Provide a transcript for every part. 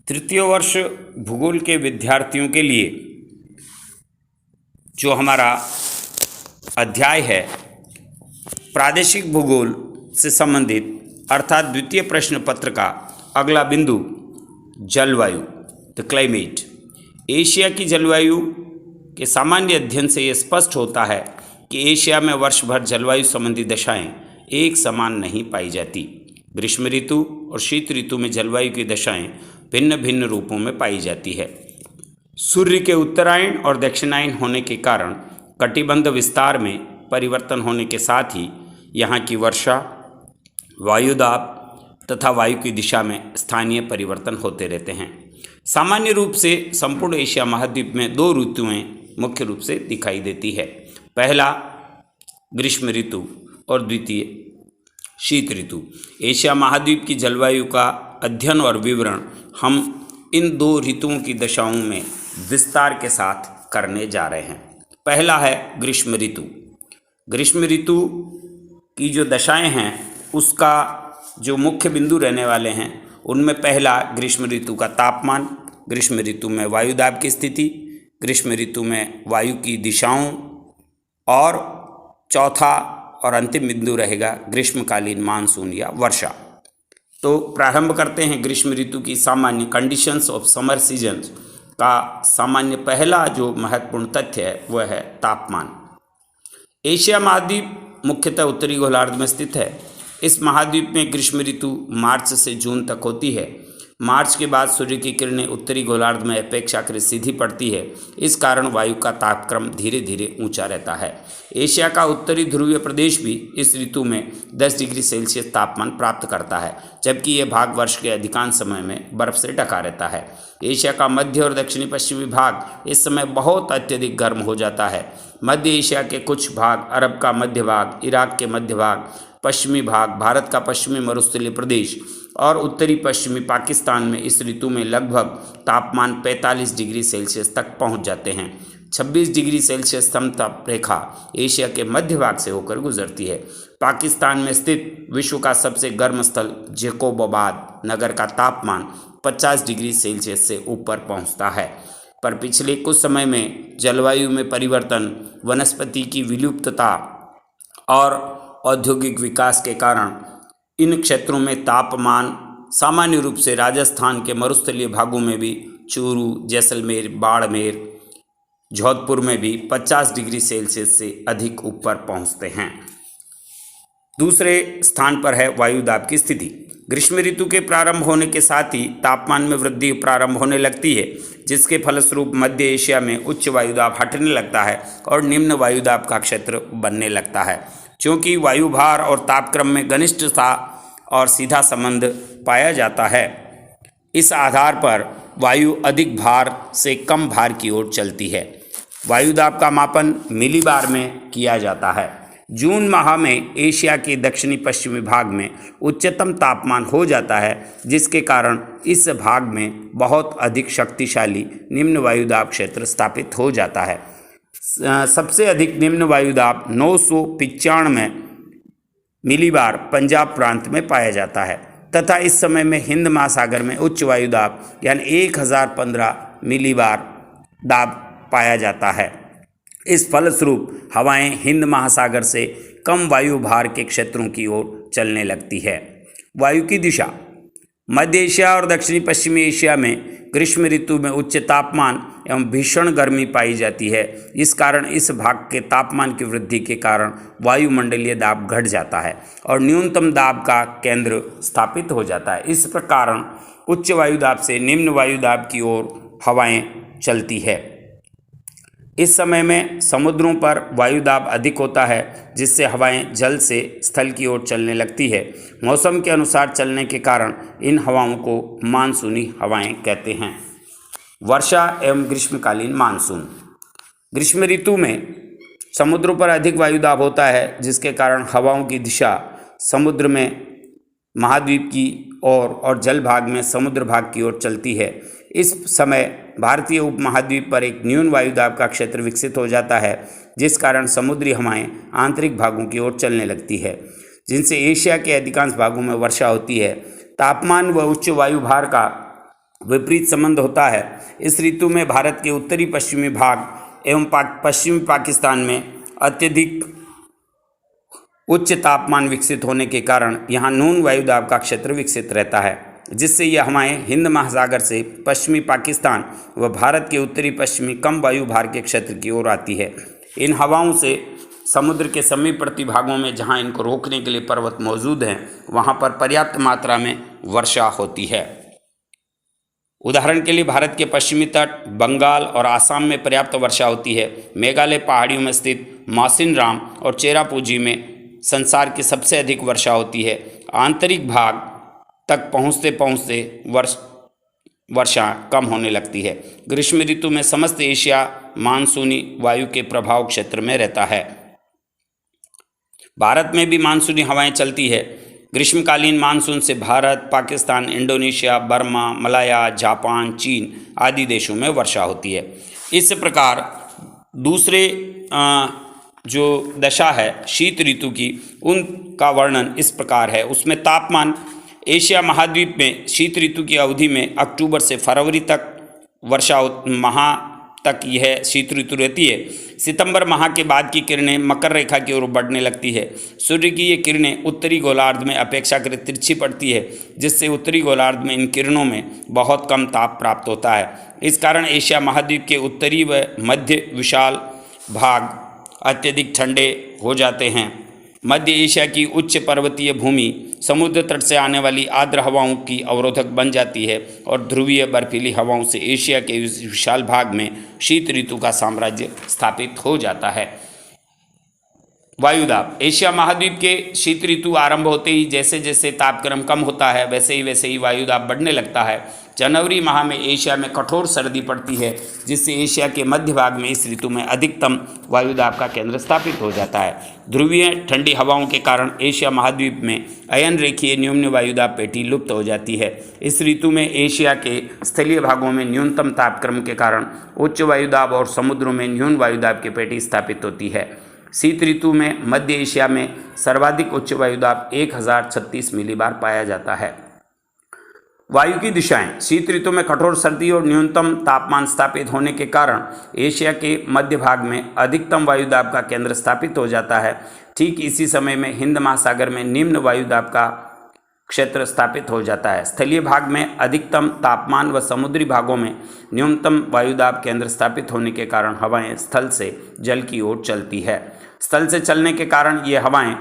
तृतीय वर्ष भूगोल के विद्यार्थियों के लिए जो हमारा अध्याय है प्रादेशिक भूगोल से संबंधित अर्थात द्वितीय प्रश्न पत्र का अगला बिंदु जलवायु द क्लाइमेट। एशिया की जलवायु के सामान्य अध्ययन से यह स्पष्ट होता है कि एशिया में वर्ष भर जलवायु संबंधी दशाएं एक समान नहीं पाई जाती। ग्रीष्म ऋतु और शीत ऋतु में जलवायु की दशाएं भिन्न भिन्न रूपों में पाई जाती है। सूर्य के उत्तरायण और दक्षिणायन होने के कारण कटिबंध विस्तार में परिवर्तन होने के साथ ही यहाँ की वर्षा, वायुदाब तथा वायु की दिशा में स्थानीय परिवर्तन होते रहते हैं। सामान्य रूप से संपूर्ण एशिया महाद्वीप में दो ऋतुएं मुख्य रूप से दिखाई देती है। पहला ग्रीष्म ऋतु और द्वितीय शीत ऋतु। एशिया महाद्वीप की जलवायु का अध्ययन और विवरण हम इन दो ऋतुओं की दशाओं में विस्तार के साथ करने जा रहे हैं। पहला है ग्रीष्म ऋतु। ग्रीष्म ऋतु की जो दशाएं हैं उसका जो मुख्य बिंदु रहने वाले हैं उनमें पहला ग्रीष्म ऋतु का तापमान, ग्रीष्म ऋतु में वायुदाब की स्थिति, ग्रीष्म ऋतु में वायु की दिशाओं और चौथा और अंतिम बिंदु रहेगा ग्रीष्मकालीन मानसून या वर्षा। तो प्रारंभ करते हैं ग्रीष्म ऋतु की सामान्य कंडीशंस ऑफ समर सीजन का सामान्य पहला जो महत्वपूर्ण तथ्य है वह है तापमान। एशिया महाद्वीप मुख्यतः उत्तरी गोलार्ध में स्थित है। इस महाद्वीप में ग्रीष्म ऋतु मार्च से जून तक होती है। मार्च के बाद सूर्य की किरणें उत्तरी गोलार्ध में अपेक्षाकृत सीधी पड़ती है। इस कारण वायु का तापक्रम धीरे धीरे ऊंचा रहता है। एशिया का उत्तरी ध्रुवीय प्रदेश भी इस ऋतु में 10 डिग्री सेल्सियस तापमान प्राप्त करता है, जबकि यह भाग वर्ष के अधिकांश समय में बर्फ से ढका रहता है। एशिया का मध्य और दक्षिणी पश्चिमी भाग इस समय बहुत अत्यधिक गर्म हो जाता है। मध्य एशिया के कुछ भाग, अरब का मध्य भाग, इराक के मध्य भाग, पश्चिमी भाग, भारत का पश्चिमी मरुस्थलीय प्रदेश और उत्तरी पश्चिमी पाकिस्तान में इस ऋतु में लगभग तापमान 45 डिग्री सेल्सियस तक पहुंच जाते हैं। 26 डिग्री सेल्सियस समताप रेखा एशिया के मध्य भाग से होकर गुजरती है। पाकिस्तान में स्थित विश्व का सबसे गर्म स्थल जैकोबाबाद नगर का तापमान 50 डिग्री सेल्सियस से ऊपर पहुंचता है। पर पिछले कुछ समय में जलवायु में परिवर्तन, वनस्पति की विलुप्तता और औद्योगिक विकास के कारण इन क्षेत्रों में तापमान सामान्य रूप से राजस्थान के मरुस्थलीय भागों में भी, चूरू, जैसलमेर, बाड़मेर, जोधपुर में भी 50 डिग्री सेल्सियस से अधिक ऊपर पहुंचते हैं। दूसरे स्थान पर है वायुदाब की स्थिति। ग्रीष्म ऋतु के प्रारंभ होने के साथ ही तापमान में वृद्धि प्रारंभ होने लगती है, जिसके फलस्वरूप मध्य एशिया में उच्च वायुदाब हटने लगता है और निम्न वायुदाब का क्षेत्र बनने लगता है। क्योंकि वायुभार और तापक्रम में घनिष्ठता और सीधा संबंध पाया जाता है, इस आधार पर वायु अधिक भार से कम भार की ओर चलती है। वायुदाब का मापन मिलीबार में किया जाता है। जून माह में एशिया के दक्षिणी पश्चिमी भाग में उच्चतम तापमान हो जाता है, जिसके कारण इस भाग में बहुत अधिक शक्तिशाली निम्न वायुदाब क्षेत्र स्थापित हो जाता है। सबसे अधिक निम्न वायुदाब 995 मिलीबार पंजाब प्रांत में पाया जाता है तथा इस समय में हिंद महासागर में उच्च वायुदाब यानी 1015 मिलीबार दाब पाया जाता है। इस फलस्वरूप हवाएं हिंद महासागर से कम वायु भार के क्षेत्रों की ओर चलने लगती है। वायु की दिशा। मध्य एशिया और दक्षिणी पश्चिमी एशिया में ग्रीष्म ऋतु में उच्च तापमान एवं भीषण गर्मी पाई जाती है। इस कारण इस भाग के तापमान की वृद्धि के कारण वायुमंडलीय दाब घट जाता है और न्यूनतम दाब का केंद्र स्थापित हो जाता है। इस प्रकार उच्च वायुदाब से निम्न वायुदाब की ओर हवाएं चलती है। इस समय में समुद्रों पर वायुदाब अधिक होता है, जिससे हवाएं जल से स्थल की ओर चलने लगती है। मौसम के अनुसार चलने के कारण इन हवाओं को मानसूनी हवाएं कहते हैं। वर्षा एवं ग्रीष्मकालीन मानसून। ग्रीष्म ऋतु में समुद्रों पर अधिक वायुदाब होता है, जिसके कारण हवाओं की दिशा समुद्र में महाद्वीप की ओर और जल भाग में समुद्र भाग की ओर चलती है। इस समय भारतीय उपमहाद्वीप पर एक न्यून वायुदाब का क्षेत्र विकसित हो जाता है, जिस कारण समुद्री हवाएं आंतरिक भागों की ओर चलने लगती है, जिनसे एशिया के अधिकांश भागों में वर्षा होती है। तापमान व उच्च वायुभार का विपरीत संबंध होता है। इस ऋतु में भारत के उत्तरी पश्चिमी भाग एवं पश्चिमी पाकिस्तान में अत्यधिक उच्च तापमान विकसित होने के कारण यहाँ न्यून वायुदाब का क्षेत्र विकसित रहता है, जिससे ये हवाएं हिंद महासागर से पश्चिमी पाकिस्तान व भारत के उत्तरी पश्चिमी कम वायु भार के क्षेत्र की ओर आती है। इन हवाओं से समुद्र के समीपवर्ती भागों में जहाँ इनको रोकने के लिए पर्वत मौजूद हैं, वहाँ पर पर्याप्त मात्रा में वर्षा होती है। उदाहरण के लिए भारत के पश्चिमी तट, बंगाल और आसाम में पर्याप्त वर्षा होती है। मेघालय पहाड़ियों में स्थित मौसिनराम और चेरापूंजी में संसार की सबसे अधिक वर्षा होती है। आंतरिक भाग तक पहुँचते पहुँचते वर्षा कम होने लगती है। ग्रीष्म ऋतु में समस्त एशिया मानसूनी वायु के प्रभाव क्षेत्र में रहता है। भारत में भी मानसूनी हवाएं चलती है। ग्रीष्मकालीन मानसून से Bharat, Pakistan, Indonesia, Burma, Malaya, Japan, चीन आदि देशों में वर्षा होती है। इस प्रकार दूसरे जो दशा है शीत ऋतु की, उनका वर्णन इस प्रकार है। उसमें तापमान एशिया महाद्वीप में शीत ऋतु की अवधि में अक्टूबर से फरवरी तक वर्षा माह तक यह शीत ऋतु रहती है। सितंबर माह के बाद की किरणें मकर रेखा की ओर बढ़ने लगती है। सूर्य की ये किरणें उत्तरी गोलार्ध में अपेक्षाकृत तिरछी पड़ती है, जिससे उत्तरी गोलार्ध में इन किरणों में बहुत कम ताप प्राप्त होता है। इस कारण एशिया महाद्वीप के उत्तरी व मध्य विशाल भाग अत्यधिक ठंडे हो जाते हैं। मध्य एशिया की उच्च पर्वतीय भूमि समुद्र तट से आने वाली आर्द्र हवाओं की अवरोधक बन जाती है और ध्रुवीय बर्फीली हवाओं से एशिया के इस विशाल भाग में शीत ऋतु का साम्राज्य स्थापित हो जाता है। वायुदाब। एशिया महाद्वीप के शीत ऋतु आरंभ होते ही जैसे जैसे तापक्रम कम होता है, वैसे ही वायुदाब बढ़ने लगता है। जनवरी माह में एशिया में कठोर सर्दी पड़ती है, जिससे एशिया के मध्य भाग में इस ऋतु में अधिकतम वायुदाब का केंद्र स्थापित हो जाता है। ध्रुवीय ठंडी हवाओं के कारण एशिया महाद्वीप में अयन रेखीय निम्न वायुदाब पेटी लुप्त हो जाती है। इस ऋतु में एशिया के स्थलीय भागों में न्यूनतम तापक्रम के कारण उच्च वायुदाब और समुद्रों में न्यून वायुदाब की पेटी स्थापित होती है। शीत ऋतु में मध्य एशिया में सर्वाधिक उच्च वायुदाब 1036 मिलीबार पाया जाता है। वायु की दिशाएं। शीत ऋतु में कठोर सर्दी और न्यूनतम तापमान स्थापित होने के कारण एशिया के मध्य भाग में अधिकतम वायुदाब का केंद्र स्थापित हो जाता है। ठीक इसी समय में हिंद महासागर में निम्न वायुदाब का क्षेत्र स्थापित हो जाता है। स्थलीय भाग में अधिकतम तापमान व समुद्री भागों में न्यूनतम वायुदाब केंद्र स्थापित होने के कारण हवाएं स्थल से जल की ओर चलती है। स्थल से चलने के कारण ये हवाएं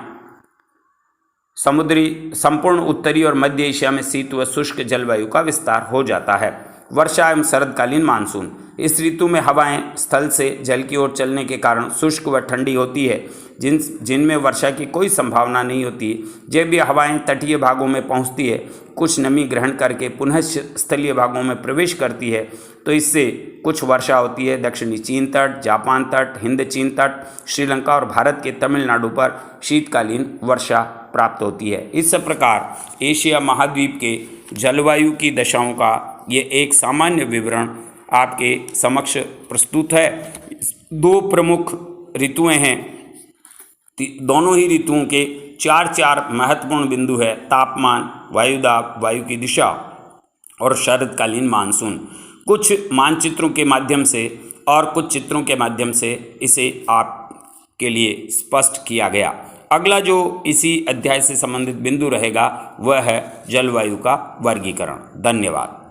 संपूर्ण उत्तरी और मध्य एशिया में शीत व शुष्क जलवायु का विस्तार हो जाता है। वर्षा एवं शरदकालीन मानसून। इस ऋतु में हवाएं स्थल से जल की ओर चलने के कारण शुष्क व ठंडी होती है, जिनमें वर्षा की कोई संभावना नहीं होती। जब ये हवाएं तटीय भागों में पहुंचती है, कुछ नमी ग्रहण करके पुनः स्थलीय भागों में प्रवेश करती है, तो इससे कुछ वर्षा होती है। दक्षिणी चीन तट, जापान तट, हिंद चीन तट, श्रीलंका और भारत के तमिलनाडु पर शीतकालीन वर्षा प्राप्त होती है। इस प्रकार एशिया महाद्वीप के जलवायु की दशाओं का ये एक सामान्य विवरण आपके समक्ष प्रस्तुत है। दो प्रमुख ऋतुएं हैं। दोनों ही ऋतुओं के चार महत्वपूर्ण बिंदु है: तापमान, वायुदाब, वायु की दिशा और शरदकालीन मानसून। कुछ मानचित्रों के माध्यम से और कुछ चित्रों के माध्यम से इसे आपके लिए स्पष्ट किया गया। अगला जो इसी अध्याय से संबंधित बिंदु रहेगा वह है जलवायु का वर्गीकरण। धन्यवाद।